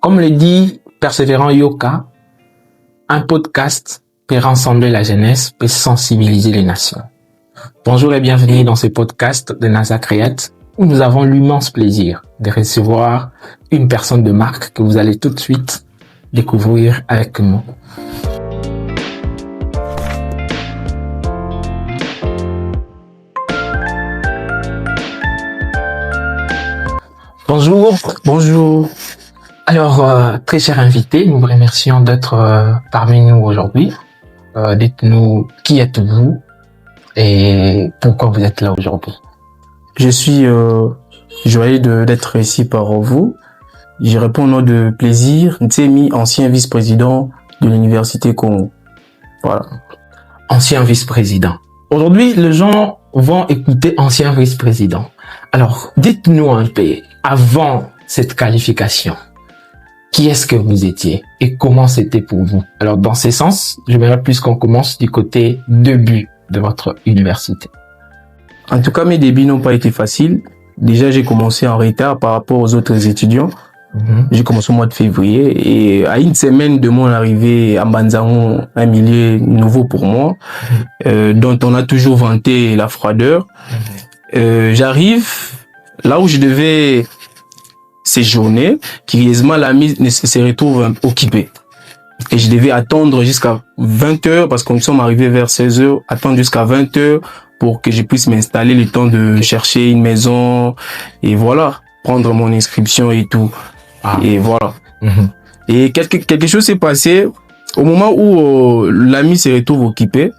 Comme le dit Persévérant Yoka, un podcast peut rassembler la jeunesse, peut sensibiliser les nations. Bonjour et bienvenue dans ce podcast de NASA Create, où nous avons l'immense plaisir de recevoir une personne de marque que vous allez tout de suite découvrir avec nous. Bonjour. Alors, très cher invité, nous vous remercions d'être parmi nous aujourd'hui. Dites-nous qui êtes-vous et pourquoi vous êtes là aujourd'hui. Je suis joyeux d'être ici par vous. Je réponds au nom de Plaisir Ntsemi, ancien vice-président de l'université Congo. Voilà. Ancien vice-président. Aujourd'hui, les gens vont écouter ancien vice-président. Alors, dites-nous un peu, avant cette qualification, qui est-ce que vous étiez et comment c'était pour vous? Alors, dans ce sens, j'aimerais plus qu'on commence du côté début de votre université. En tout cas, mes débuts n'ont pas été faciles. Déjà, j'ai commencé en retard par rapport aux autres étudiants. J'ai commencé au mois de février et à une semaine de mon arrivée à Banzango, un milieu nouveau pour moi, dont on a toujours vanté la froideur. J'arrive là où je devais séjourner, curieusement l'ami se retrouve occupé. Et je devais attendre jusqu'à 20h parce que nous sommes arrivés vers 16h, attendre jusqu'à 20h pour que je puisse m'installer le temps de chercher une maison et voilà, prendre mon inscription et tout. Et voilà. Et quelque chose s'est passé au moment où l'ami se retrouve occupé.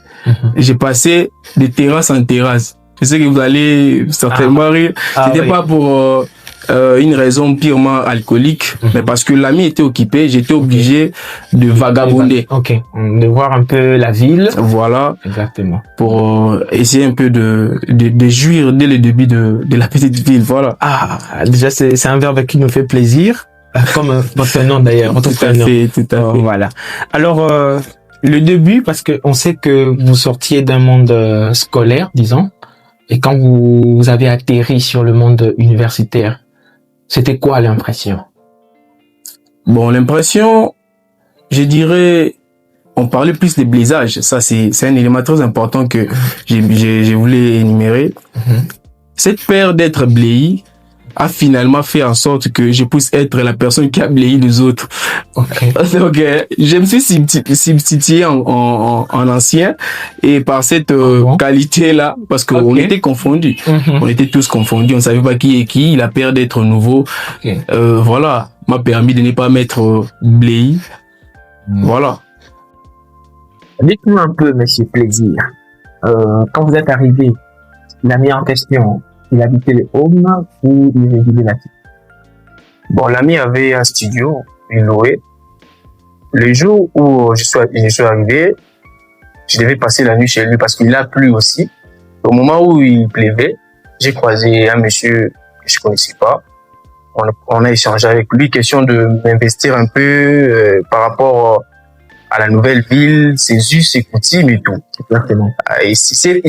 J'ai passé de terrasse en terrasse. Je sais que vous allez certainement rire. C'était pas pour une raison purement alcoolique, mais parce que l'ami était occupé, j'étais obligé de vagabonder. Ok. De voir un peu la ville. Voilà. Exactement. Pour essayer un peu de jouir dès le début de la petite ville. Voilà. Déjà, c'est un verbe qui nous fait plaisir. Comme votre nom d'ailleurs. Tout à fait. Voilà. Alors, le début, parce que on sait que vous sortiez d'un monde scolaire, disons, et quand vous avez atterri sur le monde universitaire, c'était quoi l'impression? Bon, l'impression, je dirais, on parlait plus des blaisages. Ça, c'est un élément très important que j'ai voulu énumérer. Cette peur d'être bléi a finalement fait en sorte que je puisse être la personne qui a bléi les autres. Donc, je me suis substitué en ancien et par cette qualité-là, parce qu'on était confondus. On était tous confondus, on savait pas qui est qui. La peur d'être nouveau, voilà, m'a permis de ne pas m'être bléi. Voilà. Dites-nous un peu, monsieur Plaisir, quand vous êtes arrivé, l'ami en question, il habitait le home ou il résidait là-dessus? Bon, l'ami avait un studio, il louait. Le jour où je suis arrivé, je devais passer la nuit chez lui parce qu'il a plu aussi. Au moment où il pleuvait, j'ai croisé un monsieur que je connaissais pas. On a échangé avec lui, question de m'investir un peu par rapport à la nouvelle ville, ses us, ses coutumes et tout. Exactement. Et il s'est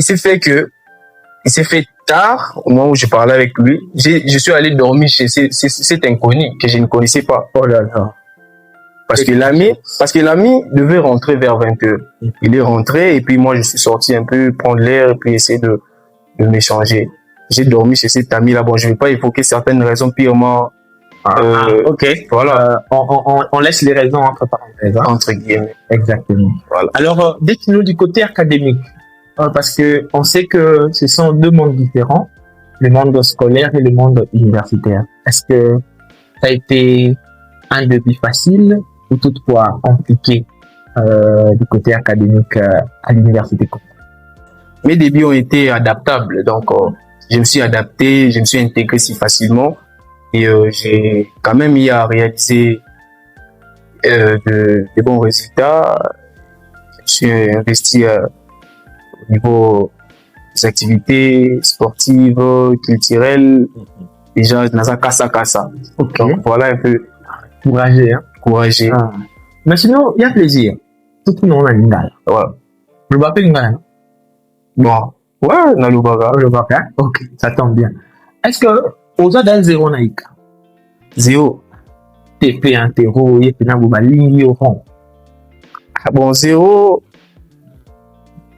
fait tard, au moment où je parlais avec lui, je suis allé dormir chez cet inconnu que je ne connaissais pas. Oh là là. Parce que l'ami devait rentrer vers 20h. Il est rentré et puis moi je suis sorti un peu prendre l'air et puis essayer de m'échanger. J'ai dormi chez cet ami là. Bon, je vais pas évoquer certaines raisons purement voilà. On laisse les raisons entre parenthèses. Entre guillemets. Exactement. Voilà. Alors, dites-nous du côté académique. Parce que on sait que ce sont deux mondes différents, le monde scolaire et le monde universitaire. Est-ce que ça a été un début facile ou toutefois compliqué du côté académique à l'université? Mes débuts ont été adaptables, donc je me suis adapté, je me suis intégré si facilement et j'ai quand même eu à réaliser de bons résultats. Je me suis investi au niveau des activités sportives, culturelles, déjà dans un casa. Ok. Donc voilà un peu. Courageux, hein? Courageux. Mais sinon, il y a plaisir. Tout le monde a une gale. Voilà. Je m'appelle une gale. Bon. Ouais, dans le baga. Ok, ça tombe bien. Est-ce que, aux autres, zéro naïka? Zéro. TP interro, et puis vous ligne au fond. Bon, zéro,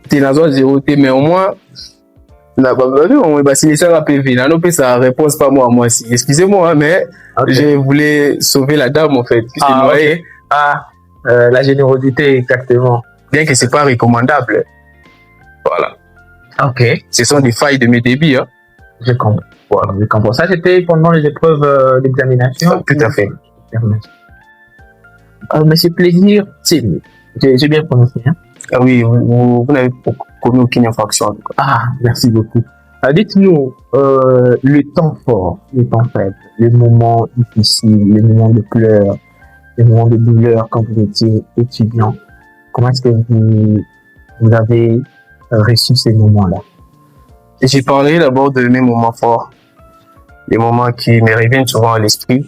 t'es dans un zéro, mais au moins, on va signer ça à PV. Non, ça réponse pas moi, aussi. Excusez-moi, mais je voulais sauver la dame, en fait. Okay. La générosité, exactement. Bien que c'est pas recommandable. Voilà. Ok. Ce sont des failles de mes débits, hein. Je comprends. Voilà, je comprends. Ça, c'était pendant les épreuves d'examination. Tout à fait. Monsieur Plaisir, c'est mieux. J'ai bien prononcé, hein? Ah oui, vous n'avez commis aucune infraction, en tout cas. Ah, merci beaucoup. Dites-nous, le temps fort, le temps faible, les moments difficiles, les moments de pleurs, les moments de douleur quand vous étiez étudiant. Comment est-ce que vous avez reçu ces moments-là? J'ai parlé d'abord de mes moments forts, les moments qui me reviennent souvent à l'esprit.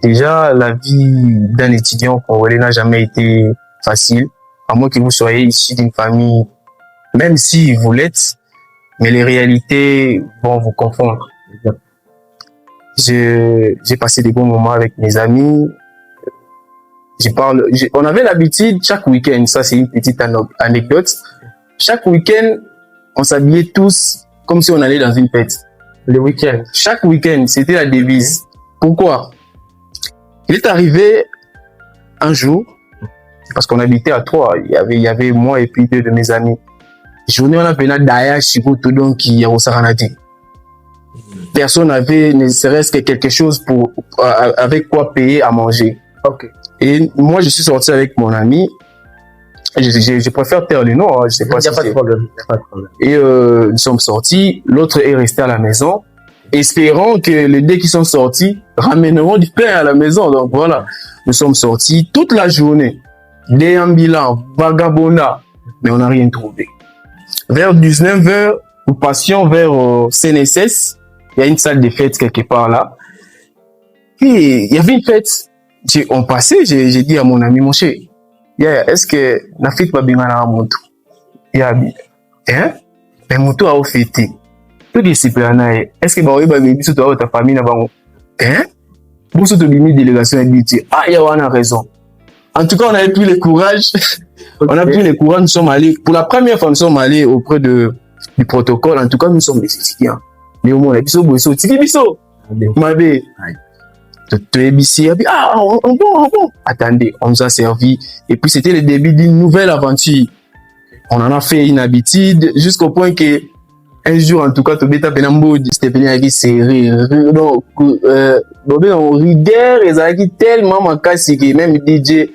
Déjà, la vie d'un étudiant congolais n'a jamais été facile, à moins que vous soyez issu d'une famille, même si vous l'êtes, mais les réalités vont vous confondre. J'ai passé des bons moments avec mes amis. On avait l'habitude, chaque week-end, ça c'est une petite anecdote, chaque week-end, on s'habillait tous comme si on allait dans une fête. Le week-end. Chaque week-end, c'était la devise. Pourquoi? Il est arrivé un jour, parce qu'on habitait à 3, il y avait moi et puis 2 de mes amis. Journée, on appelait Daya Chigoto, donc qui est au Saranati. Personne n'avait ne serait-ce que quelque chose avec quoi payer à manger. Ok. Et moi, je suis sorti avec mon ami. Je préfère taire le nom, hein, je sais pas si pas de problème. Et nous sommes sortis, l'autre est resté à la maison, espérant que les deux qui sont sortis ramèneront du pain à la maison. Donc voilà, nous sommes sortis toute la journée, déambulant, vagabondant, mais on n'a rien trouvé. Vers 19h, nous passions vers CNSS, il y a une salle de fête quelque part là, et il y avait une fête. On passait, j'ai dit à mon ami, mon cher, est-ce que la fête va bien à Montou? Hein? Mais Montou a fêté. Tout discipline, est-ce que vous avez dit que ta famille n'a pas? Hein? Vous avez mis délégation et dit, il y a raison. En tout cas, on avait pris le courage. On a pris le courage, nous sommes allés, pour la première fois, nous sommes allés auprès du protocole. En tout cas, nous sommes des étudiants. Mais au moins, on a dit, bon. Attendez, on nous a servi. Et puis, c'était le début d'une nouvelle aventure. On en a fait une habitude jusqu'au point que un jour, en tout cas, c'était venu avec serré. Donc, on rigueur, ils avaient tellement manqué que même DJ,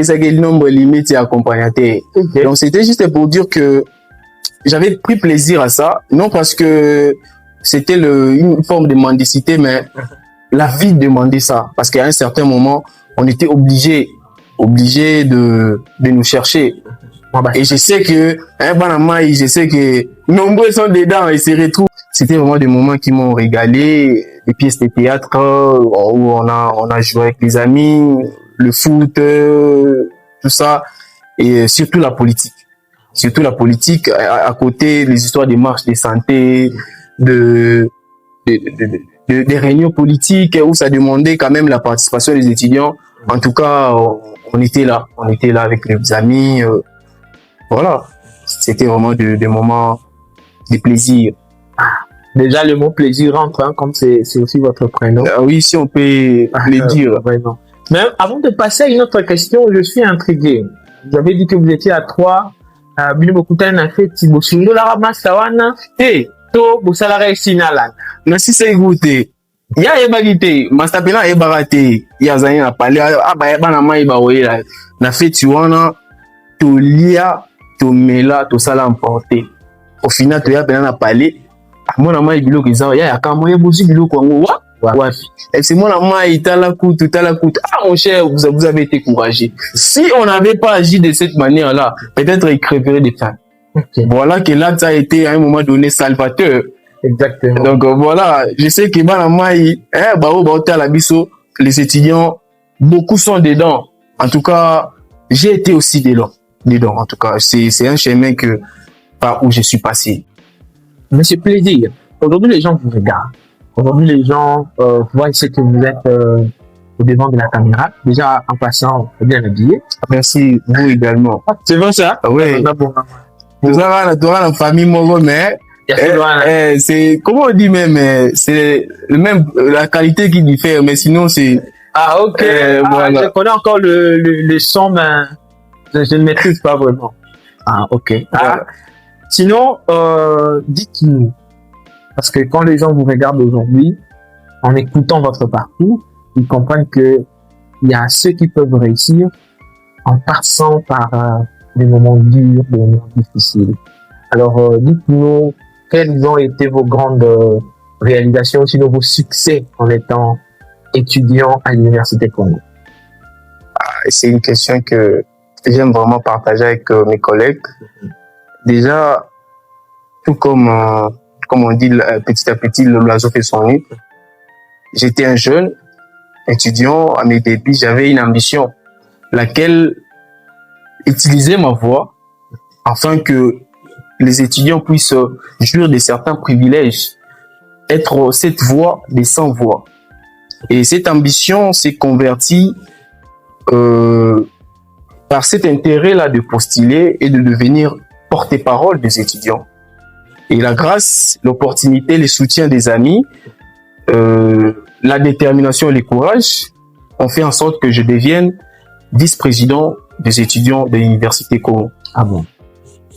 ça que le nombre limité accompagnateur. Okay. Donc, c'était juste pour dire que j'avais pris plaisir à ça. Non parce que c'était une forme de mendicité, mais la vie demandait ça. Parce qu'à un certain moment, on était obligé de nous chercher. Et je sais que, je sais que nombreux sont dedans et se retrouvent. C'était vraiment des moments qui m'ont régalé. Les pièces de théâtre, où on a joué avec les amis, le foot, tout ça. Et surtout la politique. Surtout la politique, à côté, les histoires des marches de santé, des réunions politiques où ça demandait quand même la participation des étudiants. En tout cas, on était là avec les amis. Voilà, c'était vraiment des moments de plaisir. Déjà, le mot plaisir rentre, hein, comme c'est aussi votre prénom. Oui, si on peut le dire. Vraiment. Mais avant de passer à une autre question, je suis intrigué. Vous avez dit que vous étiez à 3. Hey, to busalare sinala. Na si se goûter. Ya ebagite, mastapela ebagate. Ya zanya na pale ba na mai ba oira. Na feti wana to lia, to mela, to sala emporter. Au final to ya pena na pale. Mona mai biloko izao ya kamo yebuzi biloko ngo wapi. Et c'est mon ami tala coûte. Ah mon cher, vous avez été courageux. Si on n'avait pas agi de cette manière-là, peut-être il crèverait des femmes. Okay. Voilà que là, ça a été à un moment donné salvateur. Exactement. Donc voilà, je sais que les étudiants, beaucoup sont dedans. En tout cas, j'ai été aussi dedans. En tout cas, c'est un chemin par où je suis passé. Monsieur Plaisir, aujourd'hui les gens vous regardent. Aujourd'hui les gens voient ce que vous êtes au devant de la caméra. Déjà, en passant, bien habillé. Merci, vous également. C'est bon ça? Oui. Nous avons la famille Mogo, mais c'est, comment on dit même, c'est le même, la qualité qui diffère, mais sinon c'est... Ah, ok. Voilà. Je connais encore le son, mais je ne maîtrise pas vraiment. Ah, ok. Voilà. Sinon, dites-nous, parce que quand les gens vous regardent aujourd'hui, en écoutant votre parcours, ils comprennent que il y a ceux qui peuvent réussir en passant par des moments durs, des moments difficiles. Alors, dites-nous quelles ont été vos grandes réalisations, sinon vos succès en étant étudiant à l'Université Congo. C'est une question que j'aime vraiment partager avec mes collègues. Déjà, tout comme on dit, petit à petit, l'oiseau fait son nid. J'étais un jeune étudiant, à mes débuts, j'avais une ambition, laquelle utiliser ma voix afin que les étudiants puissent jouir de certains privilèges, être cette voix des sans voix. Et cette ambition s'est convertie par cet intérêt-là de postuler et de devenir porte-parole des étudiants. Et la grâce, l'opportunité, le soutien des amis, la détermination et le courage ont fait en sorte que je devienne vice-président des étudiants de l'Université Congo. Ah bon?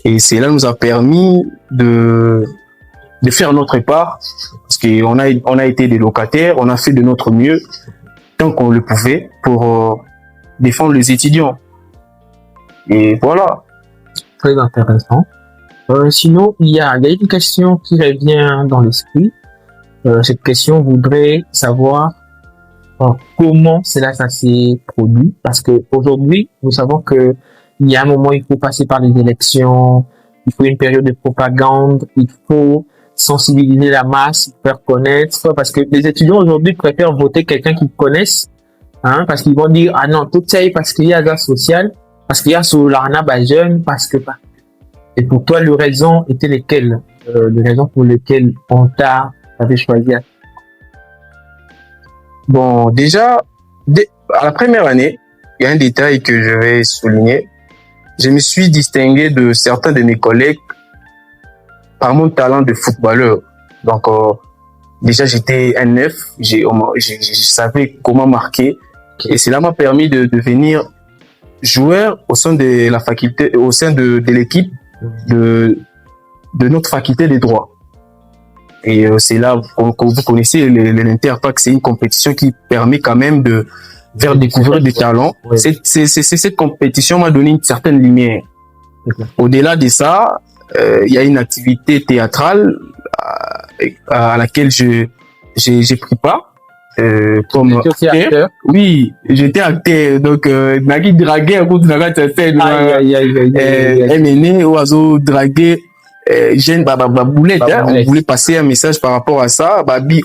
Et cela nous a permis de faire notre part, parce qu'on a été des locataires, on a fait de notre mieux, tant qu'on le pouvait, pour défendre les étudiants. Et voilà. Très intéressant. Sinon, il y a une question qui revient dans l'esprit. Cette question voudrait savoir comment cela ça s'est produit, parce que aujourd'hui, nous savons que il y a un moment, il faut passer par les élections, il faut une période de propagande, il faut sensibiliser la masse, faire connaître, parce que les étudiants aujourd'hui préfèrent voter quelqu'un qu'ils connaissent, hein, parce qu'ils vont dire, ah non, tout ça, parce qu'il y a la social, parce qu'il y a sur l'arna jeune, parce que pas. Et pour toi, les raisons étaient lesquelles, les raisons pour lesquelles on t'avait choisi? Bon, déjà, à la première année, il y a un détail que je vais souligner. Je me suis distingué de certains de mes collègues par mon talent de footballeur. Donc, déjà, j'étais un neuf, je savais comment marquer. Et cela m'a permis de devenir joueur au sein de la faculté, au sein de l'équipe de notre faculté des droits. Et c'est là que vous connaissez l'Interpac, c'est une compétition qui permet quand même de faire découvrir des talents. Oui. Cette compétition m'a donné une certaine lumière. Au-delà de ça, il y a une activité théâtrale à laquelle j'ai pris part. Comme acteur. Oui, j'étais acteur. Donc, Nagui dragué à cause de la scène. MNE, oiseau dragué. Jeune boulette, hein, on voulait passer un message par rapport à ça. Babi,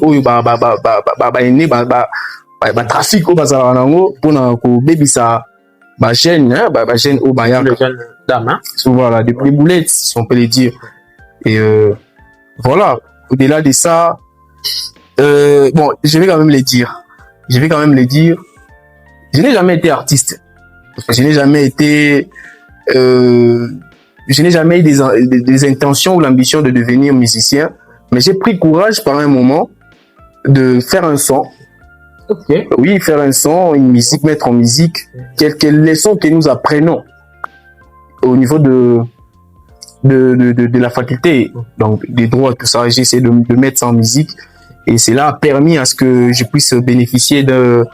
trafic, pour baby ça, jeune, jeune, dame, voilà, des boulettes, si on peut le dire. Et, voilà. Au-delà de ça, bon, je vais quand même le dire. Je n'ai jamais été artiste. Je n'ai jamais été, je n'ai jamais eu des intentions ou l'ambition de devenir musicien, mais j'ai pris courage par un moment de faire un son. Okay. Oui, faire un son, une musique, mettre en musique quelques leçons que nous apprenons au niveau de la faculté, donc des droits, tout ça. J'ai essayé de mettre ça en musique et cela a permis à ce que je puisse bénéficier d'un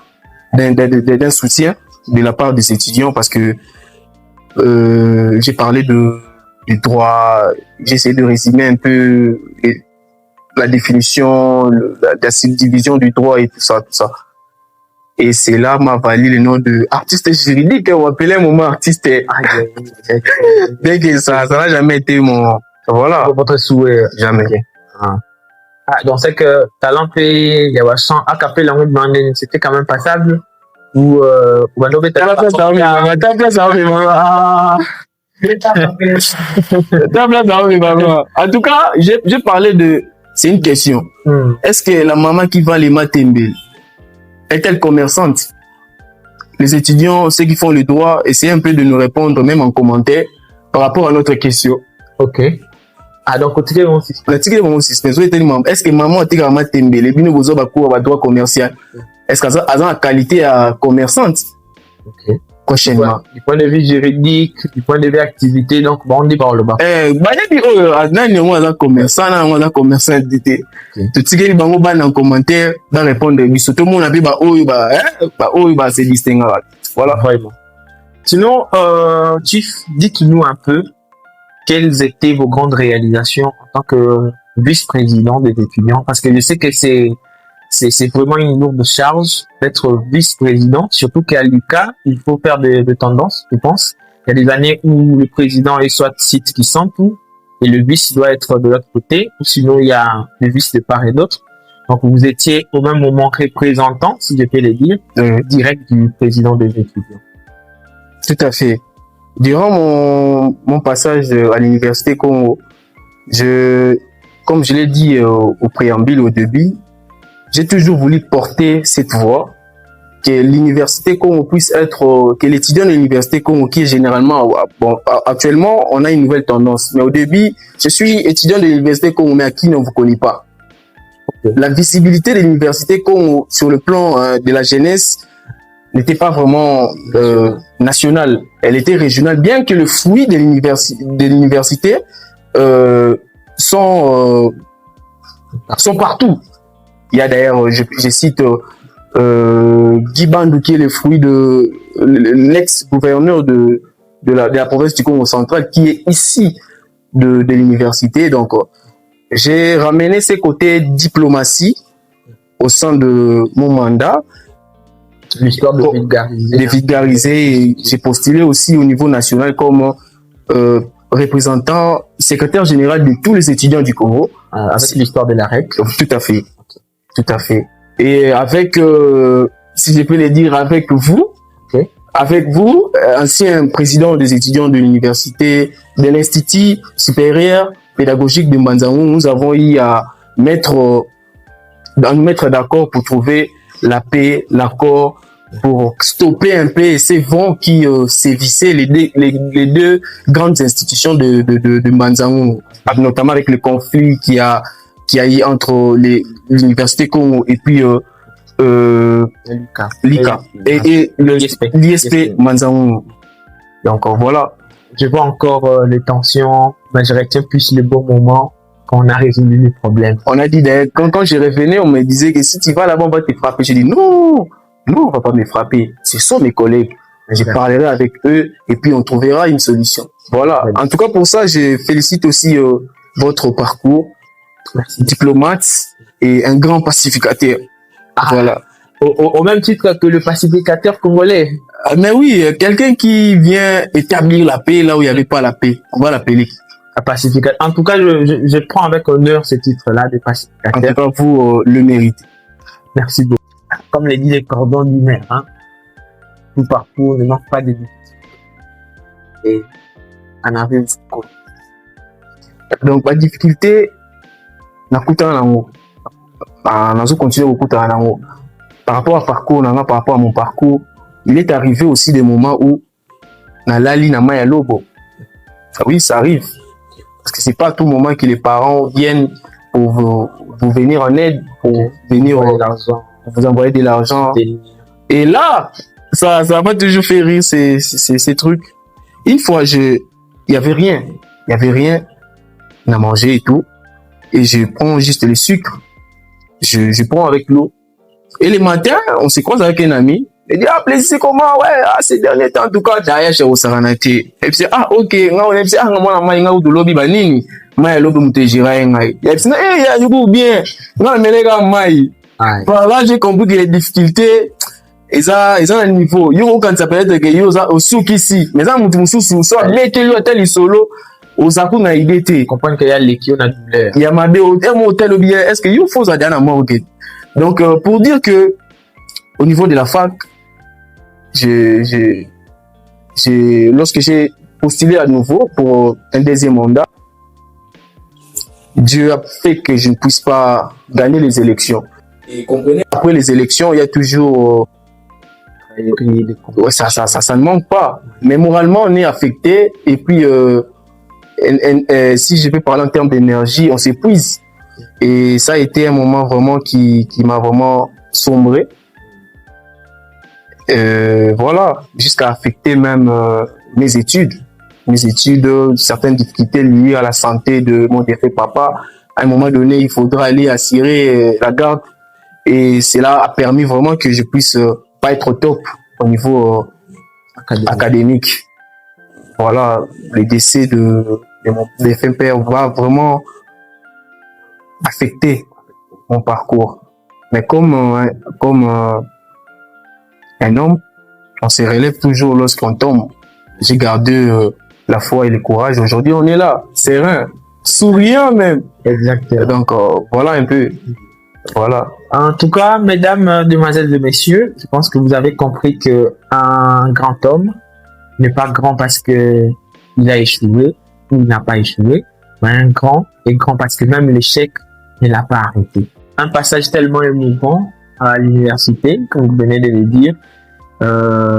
soutien de la part des étudiants parce que j'ai parlé du droit, j'ai essayé de résumer un peu la définition, la subdivision du droit et tout ça. Et cela m'a valu le nom de artiste juridique, on m'appelait un moment artiste. Dès que ça n'a jamais été mon, voilà. Votre souhait. Jamais. Donc c'est que talent il y a chant à capter la demandé, c'était quand même passable ou en tout cas, j'ai parlé de, c'est une question. Est-ce que la maman qui vend les matembel est-elle commerçante? les étudiants, ceux qui font le droit, essayez un peu de nous répondre, même en commentaire, par rapport à notre question. Ok. Ah, donc, continuez mon système. Est-ce que maman a été vraiment tembélé, bino bozo bakour ba droit commercial? Est-ce qu'elle a la qualité à commerçante? Ok. Prochainement. Du point de vue juridique, du point de vue activité, donc, bon, on dit par le bas. Commerçant, on a commerçant d'été. Tout ce qui est en commentaire, va répondre. Surtout, mon avis, c'est distingué. Voilà. Vraiment. Sinon, Chief, dites-nous un peu quelles étaient vos grandes réalisations en tant que vice-président des étudiants, parce que je sais que c'est vraiment une lourde charge d'être vice-président, surtout qu'à l'UQA, il faut faire de tendances, je pense. Il y a des années où le président est soit site qui sent tout, et le vice doit être de l'autre côté, ou sinon il y a le vice de part et d'autre. Donc vous étiez au même moment représentant, si je peux le dire, direct du président des étudiants. Tout à fait. Durant mon passage à l'université Congo, comme je l'ai dit au préambule, au début, j'ai toujours voulu porter cette voix, que l'université Congo puisse être, que l'étudiant de l'université Congo, qui est généralement, bon, actuellement, on a une nouvelle tendance. Mais au début, je suis étudiant de l'université Congo, mais à qui ne vous connaît pas. Okay. La visibilité de l'université Congo sur le plan de la jeunesse n'était pas vraiment nationale. Elle était régionale, bien que le fruit de l'université sont partout. Il y a d'ailleurs, je cite Guy Bandou, qui est le fruit de l'ex-gouverneur de la province du Congo central, qui est ici de l'université. Donc, j'ai ramené ces côtés diplomatie au sein de mon mandat. L'histoire de vulgariser. De vulgariser. J'ai postulé aussi au niveau national comme représentant, secrétaire général de tous les étudiants du Congo. Avec l'histoire de la règle. Tout à fait. Tout à fait. Et avec, si je peux le dire, avec vous, okay. Avec vous, ancien président des étudiants de l'université, de l'Institut supérieur pédagogique de Mbanzango, nous avons eu à nous mettre d'accord pour trouver la paix, l'accord, pour stopper un peu ces vents qui sévissaient les deux grandes institutions de Mbanzango, notamment avec le conflit qui a eu entre l'université Congo et puis l'ICA et l'ISP Mbanzango. Donc voilà. Je vois encore les tensions, mais je retiens plus les bons moments quand on a résolu les problèmes. On a dit d'ailleurs, quand je revenais, on me disait que si tu vas là-bas, on va te frapper. J'ai dit non, on va pas me frapper. Ce sont mes collègues. Je parlerai avec eux et puis on trouvera une solution. Voilà. En tout cas, pour ça, je félicite aussi votre parcours. Merci. Diplomate et un grand pacificateur. Voilà. Au même titre que le pacificateur congolais. Mais oui, quelqu'un qui vient établir la paix là où il n'y avait pas la paix. On va l'appeler. Pacificateur. En tout cas, je prends avec honneur ce titre-là de pacificateur. En tout cas, vous le méritez. Merci beaucoup. Comme le dit les cordons lunaires, hein, tout parcours ne manque pas de difficultés. Et en arrive quoi. Donc, la difficulté, on continue beaucoup par rapport à parcours, par rapport à mon parcours, il est arrivé aussi des moments où Nalali Namaya Lobo. Oui, ça arrive. Parce que c'est pas à tout moment que les parents viennent pour vous venir en aide, pour venir vous envoyer de l'argent. Et là, ça m'a toujours fait rire ces trucs. Une fois, il y avait rien à manger et tout. Et je prends juste le sucre. Je prends avec l'eau. Et le matin, on se croise avec un ami. Il dit, plaisir, c'est comment? Ouais, ces derniers temps, en tout cas, derrière, j'ai au Saranate. Et puis, ok, on a dit, moi, de lobby, banini. Moi, lobby, m'utejira, et puis, du coup, bien. Non, mais les gars, moi. Par là, j'ai compris que les difficultés, ils ont un niveau. Yo, quand ça peut être que yo, au souk ici. Mais ça, mon sous, soit, mettez-le à tel solo. Aux accords n'a idée te comprendre qu'il y a l'équipe on a douleur. Il y a ma hôtel ou bien est-ce que you faut ça dans moi ok. Donc pour dire que au niveau de la fac, lorsque j'ai postulé à nouveau pour un deuxième mandat, Dieu a fait que je ne puisse pas gagner les élections. Et comprenez, après les élections, il y a toujours Ouais, ça ne manque pas. Mais moralement, on est affecté. Et puis, si je peux parler en termes d'énergie, on s'épuise. Et ça a été un moment vraiment qui m'a vraiment sombré. Voilà, jusqu'à affecter même mes études. Certaines difficultés liées à la santé de mon défunt papa. À un moment donné, il faudra aller assurer la garde. Et cela a permis vraiment que je puisse pas être au top au niveau académique. Voilà, le décès de mon défunt père va vraiment affecter mon parcours. Mais comme un homme, on se relève toujours lorsqu'on tombe. J'ai gardé la foi et le courage. Aujourd'hui, on est là, serein, souriant même. Exactement. Donc, voilà un peu. Voilà. En tout cas, mesdames, demoiselles et messieurs, je pense que vous avez compris que un grand homme n'est pas grand parce que il a échoué ou il n'a pas échoué, mais un grand est grand parce que même l'échec ne l'a pas arrêté. Un passage tellement émouvant à l'université, comme vous venez de le dire,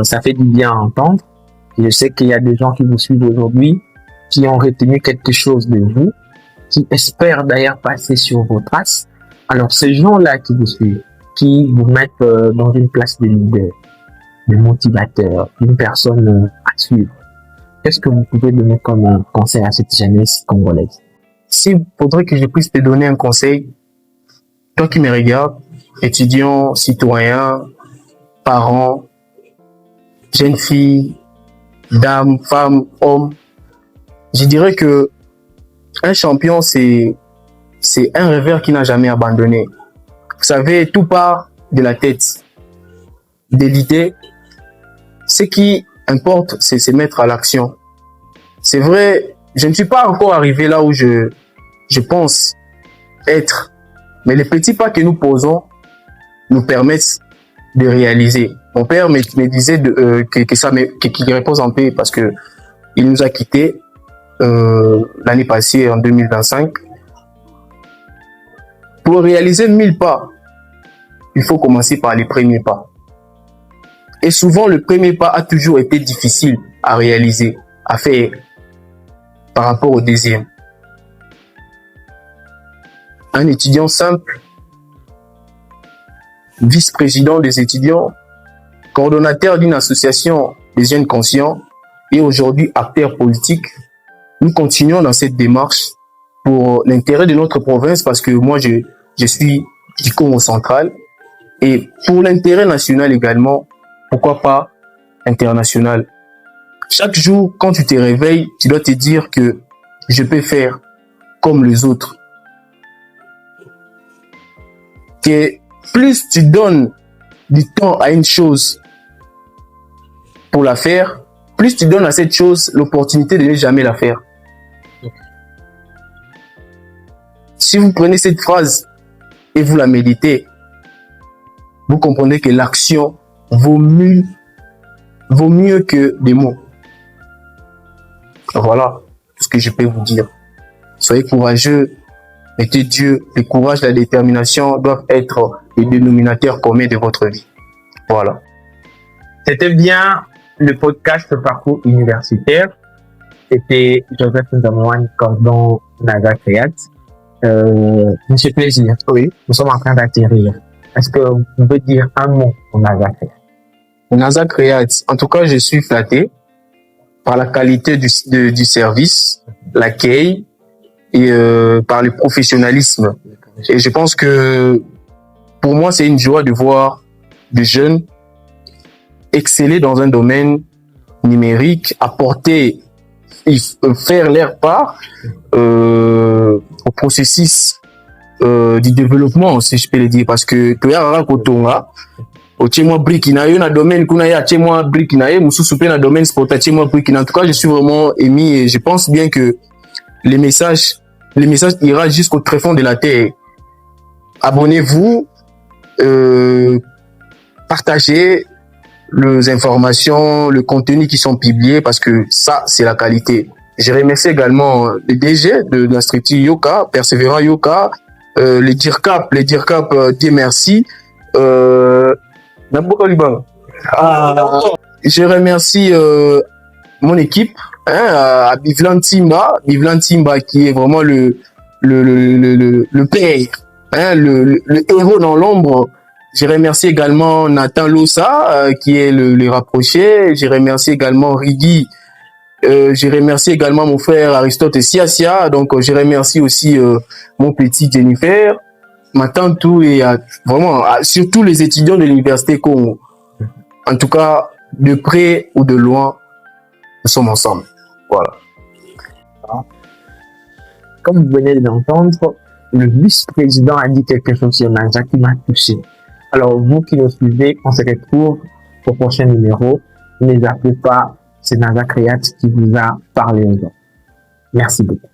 ça fait du bien à entendre. Je sais qu'il y a des gens qui vous suivent aujourd'hui, qui ont retenu quelque chose de vous, qui espèrent d'ailleurs passer sur vos traces. Alors, ces gens-là qui vous suivent, qui vous mettent dans une place de leader, de motivateur, d'une personne à suivre, qu'est-ce que vous pouvez donner comme conseil à cette jeunesse congolaise? S'il faudrait que je puisse te donner un conseil, toi qui me regardes, étudiant, citoyen, parent, jeune fille, dame, femme, homme, je dirais que un champion, c'est un rêveur qui n'a jamais abandonné. Vous savez, tout part de la tête, de l'idée. Ce qui importe, c'est se mettre à l'action. C'est vrai, je ne suis pas encore arrivé là où je pense être. Mais les petits pas que nous posons nous permettent de réaliser. Mon père me disait qu'il repose en paix parce que il nous a quittés l'année passée, en 2025. Pour réaliser 1000 pas, il faut commencer par les premiers pas. Et souvent, le premier pas a toujours été difficile à réaliser, à faire par rapport au deuxième. Un étudiant simple, vice-président des étudiants, coordonnateur d'une association des jeunes conscients et aujourd'hui acteur politique, nous continuons dans cette démarche pour l'intérêt de notre province parce que moi, je suis du Congo central et pour l'intérêt national également, pourquoi pas international. Chaque jour, quand tu te réveilles, tu dois te dire que je peux faire comme les autres. Que plus tu donnes du temps à une chose pour la faire, plus tu donnes à cette chose l'opportunité de ne jamais la faire. Si vous prenez cette phrase et vous la méditez, vous comprenez que l'action vaut mieux que des mots. Voilà ce que je peux vous dire. Soyez courageux, mettez Dieu. Le courage, la détermination doivent être les dénominateurs communs de votre vie. Voilà. C'était bien le podcast Parcours universitaire. C'était Joseph Nzamouane Cordon Naga Créat. Monsieur Plaisir, oui, nous sommes en train d'atterrir. Est-ce que vous pouvez dire un mot pour Naga Créat? Naga Créat, en tout cas, je suis flatté par la qualité du service, l'accueil et par le professionnalisme. Et je pense que pour moi, c'est une joie de voir des jeunes exceller dans un domaine numérique, apporter, faire leur part au processus du développement, si je peux le dire, parce que moi brique na yo na domaine kuna ya moi brique na ye mususu pe na domaine sport moi brique. En tout cas, je suis vraiment émis et je pense bien que les messages ira jusqu'au tréfonds de la terre. Abonnez-vous, partagez les informations, le contenu qui sont publiés parce que ça, c'est la qualité. Je remercie également le DG de la structure Yoka, Persévérant Yoka, les DIRCAP, Dieu merci. Je remercie mon équipe, à Bivlan Timba qui est vraiment le père, le héros dans l'ombre. Je remercie également Nathan Lossa qui est le rapproché. Je remercie également Rigui. Je remercie également mon frère Aristote Siasia. Donc je remercie aussi mon petit Jennifer, ma tante tout et vraiment surtout les étudiants de l'université Congo. En tout cas, de près ou de loin, nous sommes ensemble. Voilà. Comme vous venez d'entendre, le vice-président a dit quelque chose sur Naja qui m'a touché. Alors, vous qui nous suivez, on se retrouve au prochain numéro. Ne zappez pas, c'est Naja Créat qui vous a parlé aujourd'hui. Merci beaucoup.